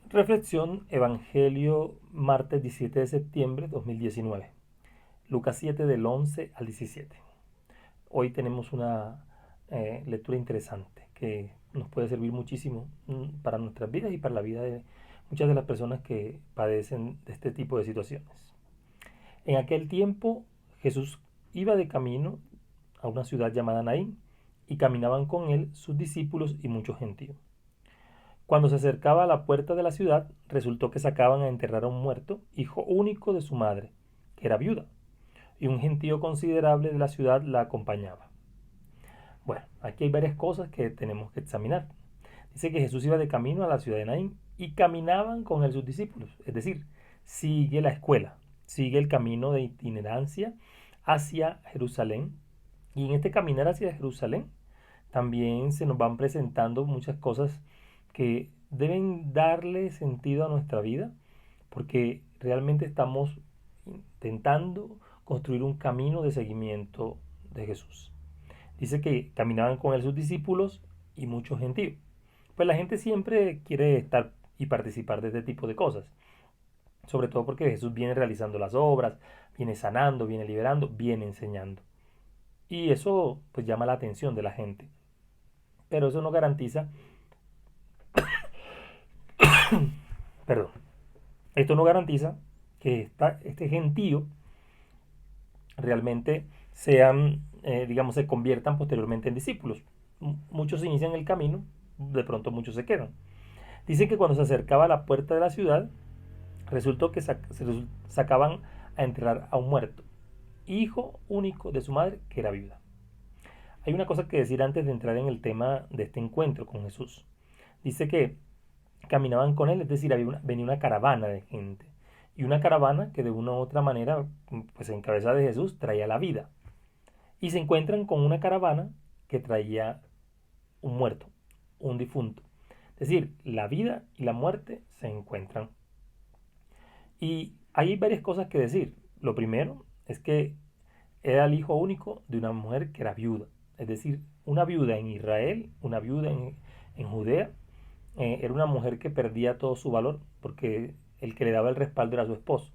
Reflexión, Evangelio, martes 17 de septiembre 2019. Lucas 7 del 11 al 17. Hoy tenemos una lectura interesante que nos puede servir muchísimo para nuestras vidas y para la vida de muchas de las personas que padecen de este tipo de situaciones. En aquel tiempo Jesús iba de camino a una ciudad llamada Naín y caminaban con él sus discípulos y muchos gentíos. Cuando se acercaba a la puerta de la ciudad, resultó que sacaban a enterrar a un muerto, hijo único de su madre, que era viuda, y un gentío considerable de la ciudad la acompañaba. Bueno, aquí hay varias cosas que tenemos que examinar. Dice que Jesús iba de camino a la ciudad de Naín y caminaban con él sus discípulos, es decir, sigue la escuela, sigue el camino de itinerancia hacia Jerusalén. Y en este caminar hacia Jerusalén también se nos van presentando muchas cosas que deben darle sentido a nuestra vida, porque realmente estamos intentando construir un camino de seguimiento de Jesús. Dice que caminaban con él sus discípulos y muchos gentíos. Pues la gente siempre quiere estar y participar de este tipo de cosas, sobre todo porque Jesús viene realizando las obras, viene sanando, viene liberando, viene enseñando. Y eso pues llama la atención de la gente. Pero eso no garantiza, perdón, esto no garantiza que este gentío realmente sean, digamos, se conviertan posteriormente en discípulos. Muchos inician el camino, de pronto muchos se quedan. Dice que cuando se acercaba a la puerta de la ciudad, resultó que sacaban a enterrar a un muerto, hijo único de su madre, que era viuda. Hay una cosa que decir antes de entrar en el tema de este encuentro con Jesús. Dice que caminaban con él, es decir, venía una caravana de gente. Y una caravana que de una u otra manera, pues en cabeza de Jesús, traía la vida. Y se encuentran con una caravana que traía un muerto, un difunto. Es decir, la vida y la muerte se encuentran. Y hay varias cosas que decir. Lo primero es que era el hijo único de una mujer que era viuda. Es decir, una viuda en Israel, una viuda en Judea, era una mujer que perdía todo su valor porque el que le daba el respaldo era su esposo.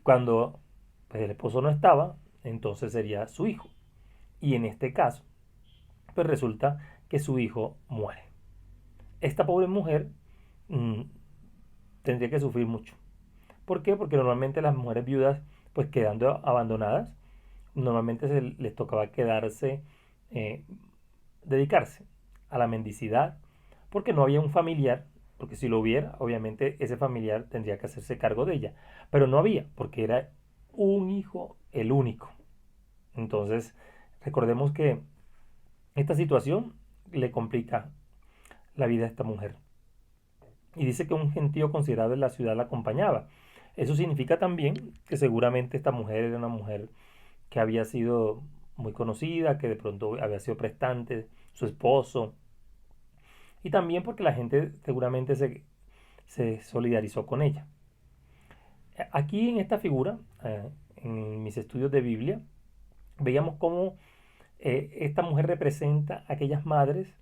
Cuando pues, el esposo no estaba, entonces sería su hijo. Y en este caso, pues resulta que su hijo muere. Esta pobre mujer mmm, tendría que sufrir mucho. ¿Por qué? Porque normalmente las mujeres viudas, pues quedando abandonadas, normalmente les tocaba quedarse, eh, dedicarse a la mendicidad, porque no había un familiar, porque si lo hubiera, obviamente ese familiar tendría que hacerse cargo de ella, pero no había, porque era un hijo, el único. Entonces, recordemos que esta situación le complica la vida a esta mujer. Y dice que un gentío considerado en la ciudad la acompañaba. Eso significa también que seguramente esta mujer era una mujer que había sido muy conocida, que de pronto había sido prestante, su esposo, y también porque la gente seguramente se solidarizó con ella. Aquí en esta figura, en mis estudios de Biblia, veíamos cómo esta mujer representa a aquellas madres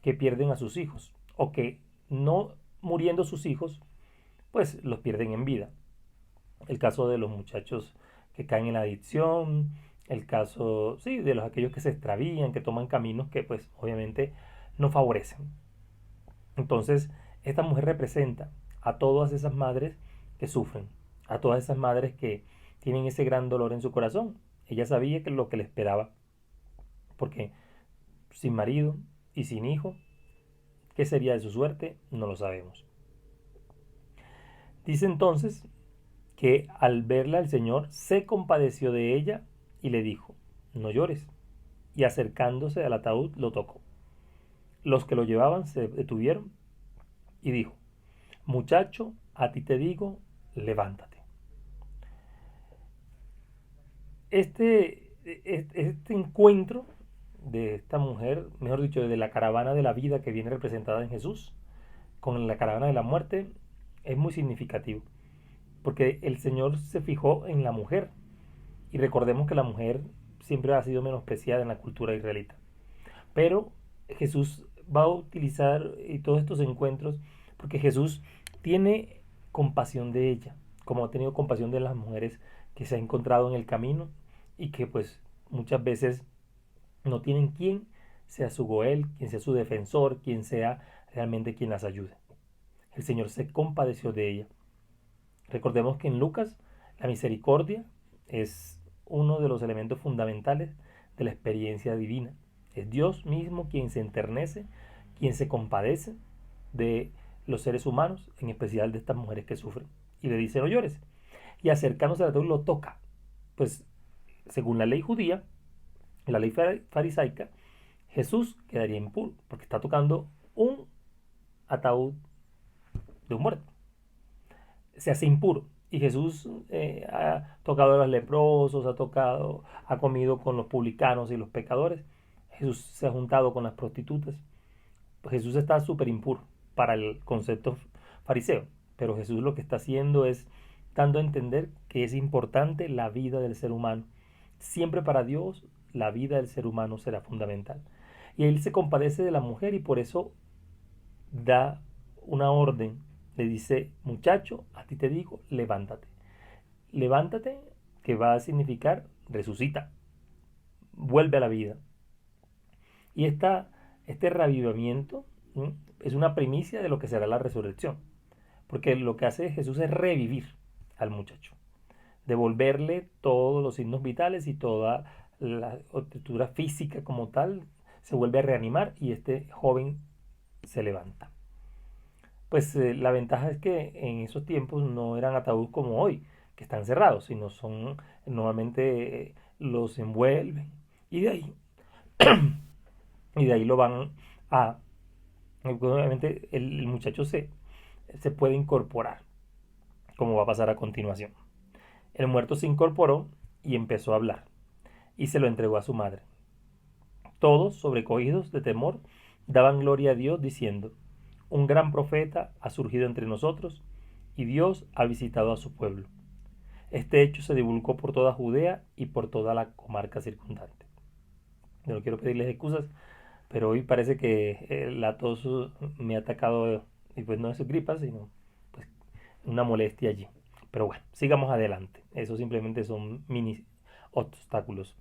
que pierden a sus hijos o que no muriendo sus hijos, pues los pierden en vida. El caso de los muchachos que caen en la adicción, el caso, sí, de los aquellos que se extravían, que toman caminos que pues obviamente no favorecen. Entonces, esta mujer representa a todas esas madres que sufren, a todas esas madres que tienen ese gran dolor en su corazón. Ella sabía que lo que le esperaba, porque sin marido y sin hijo, ¿qué sería de su suerte? No lo sabemos. Dice entonces que al verla el Señor se compadeció de ella y le dijo, no llores. Y acercándose al ataúd lo tocó. Los que lo llevaban se detuvieron y dijo, muchacho, a ti te digo, levántate. Este encuentro de esta mujer, mejor dicho, de la caravana de la vida que viene representada en Jesús, con la caravana de la muerte, es muy significativo, porque el Señor se fijó en la mujer, y recordemos que la mujer siempre ha sido menospreciada en la cultura israelita. Pero Jesús va a utilizar todos estos encuentros porque Jesús tiene compasión de ella, como ha tenido compasión de las mujeres que se ha encontrado en el camino y que pues muchas veces no tienen quien sea su goel, quien sea su defensor, quien sea realmente quien las ayude. El Señor se compadeció de ella. Recordemos que en Lucas la misericordia es uno de los elementos fundamentales de la experiencia divina. Es Dios mismo quien se enternece, quien se compadece de los seres humanos, en especial de estas mujeres que sufren. Y le dice, no llores. Y acercándose a la lo toca. Pues según la ley judía, la ley farisaica, Jesús quedaría impuro, porque está tocando un ataúd de un muerto. Se hace impuro. Y Jesús ha tocado a los leprosos, ha comido con los publicanos y los pecadores. Jesús se ha juntado con las prostitutas. Pues Jesús está súper impuro para el concepto fariseo. Pero Jesús lo que está haciendo es dando a entender que es importante la vida del ser humano. Siempre para Dios la vida del ser humano será fundamental. Y él se compadece de la mujer y por eso da una orden. Le dice, muchacho, a ti te digo, levántate. Levántate, que va a significar resucita, vuelve a la vida. Y este reavivamiento es una primicia de lo que será la resurrección. Porque lo que hace Jesús es revivir al muchacho, devolverle todos los signos vitales y toda la estructura física como tal, se vuelve a reanimar y este joven se levanta. Pues la ventaja es que en esos tiempos no eran ataúdes como hoy, que están cerrados, sino son normalmente los envuelven y de ahí y de ahí lo van a obviamente el muchacho se puede incorporar, como va a pasar a continuación. El muerto se incorporó y empezó a hablar y se lo entregó a su madre. Todos, sobrecogidos de temor, daban gloria a Dios diciendo, un gran profeta ha surgido entre nosotros y Dios ha visitado a su pueblo. Este hecho se divulgó por toda Judea y por toda la comarca circundante. Yo no quiero pedirles excusas, pero hoy parece que la tos me ha atacado y pues no es gripa, sino pues una molestia allí. Pero bueno, sigamos adelante. Eso simplemente son mini obstáculos.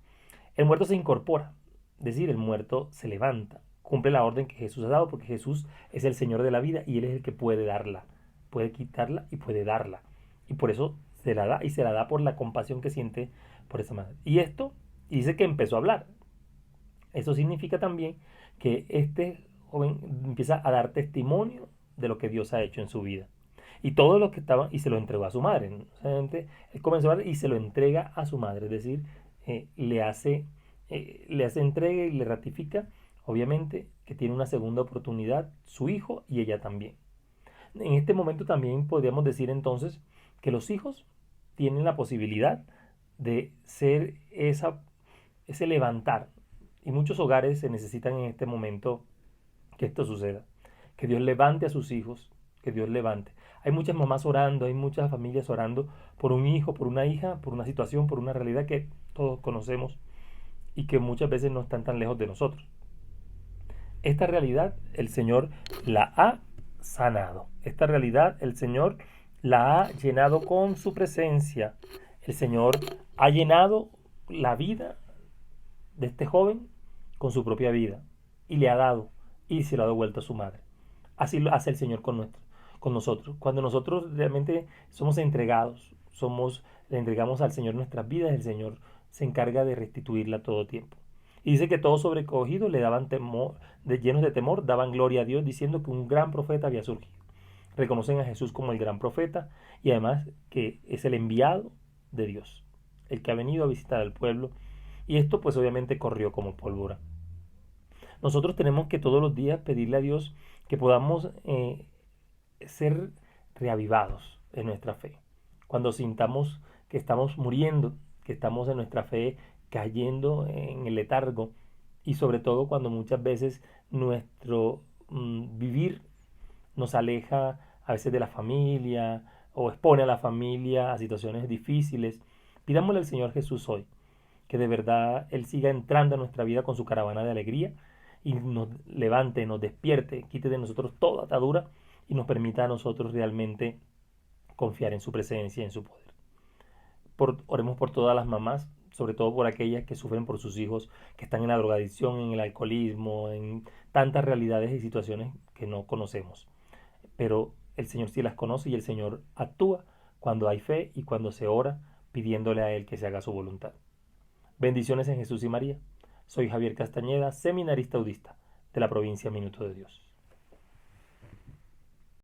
El muerto se incorpora, es decir, el muerto se levanta, cumple la orden que Jesús ha dado, porque Jesús es el Señor de la vida y Él es el que puede darla, puede quitarla y puede darla. Y por eso se la da y se la da por la compasión que siente por esa madre. Y esto dice que empezó a hablar. Eso significa también que este joven empieza a dar testimonio de lo que Dios ha hecho en su vida. Y todos los que estaban, y se lo entregó a su madre. ¿No? Él comenzó a hablar y se lo entrega a su madre, es decir, le hace entrega y le ratifica, obviamente, que tiene una segunda oportunidad su hijo y ella también. En este momento también podríamos decir entonces que los hijos tienen la posibilidad de ser ese levantar. Y muchos hogares se necesitan en este momento que esto suceda. Que Dios levante a sus hijos, que Dios levante. Hay muchas mamás orando, hay muchas familias orando por un hijo, por una hija, por una situación, por una realidad que todos conocemos y que muchas veces no están tan lejos de nosotros. Esta realidad el Señor la ha sanado. Esta realidad el Señor la ha llenado con su presencia. El Señor ha llenado la vida de este joven con su propia vida y le ha dado y se lo ha devuelto a su madre. Así lo hace el Señor con nosotros. Cuando nosotros realmente somos entregados, le entregamos al Señor nuestras vidas, el Señor se encarga de restituirla todo tiempo. Y dice que todos sobrecogidos le daban temor, llenos de temor, daban gloria a Dios diciendo que un gran profeta había surgido. Reconocen a Jesús como el gran profeta y además que es el enviado de Dios, el que ha venido a visitar al pueblo. Y esto pues obviamente corrió como pólvora. Nosotros tenemos que todos los días pedirle a Dios que podamos ser reavivados en nuestra fe. Cuando sintamos que estamos muriendo, que estamos en nuestra fe cayendo en el letargo y sobre todo cuando muchas veces nuestro vivir nos aleja a veces de la familia o expone a la familia a situaciones difíciles, pidámosle al Señor Jesús hoy que de verdad Él siga entrando a nuestra vida con su caravana de alegría y nos levante, nos despierte, quite de nosotros toda atadura y nos permita a nosotros realmente confiar en su presencia y en su poder. Oremos por todas las mamás, sobre todo por aquellas que sufren por sus hijos, que están en la drogadicción, en el alcoholismo, en tantas realidades y situaciones que no conocemos. Pero el Señor sí las conoce y el Señor actúa cuando hay fe y cuando se ora pidiéndole a Él que se haga su voluntad. Bendiciones en Jesús y María. Soy Javier Castañeda, seminarista audista de la provincia Minuto de Dios.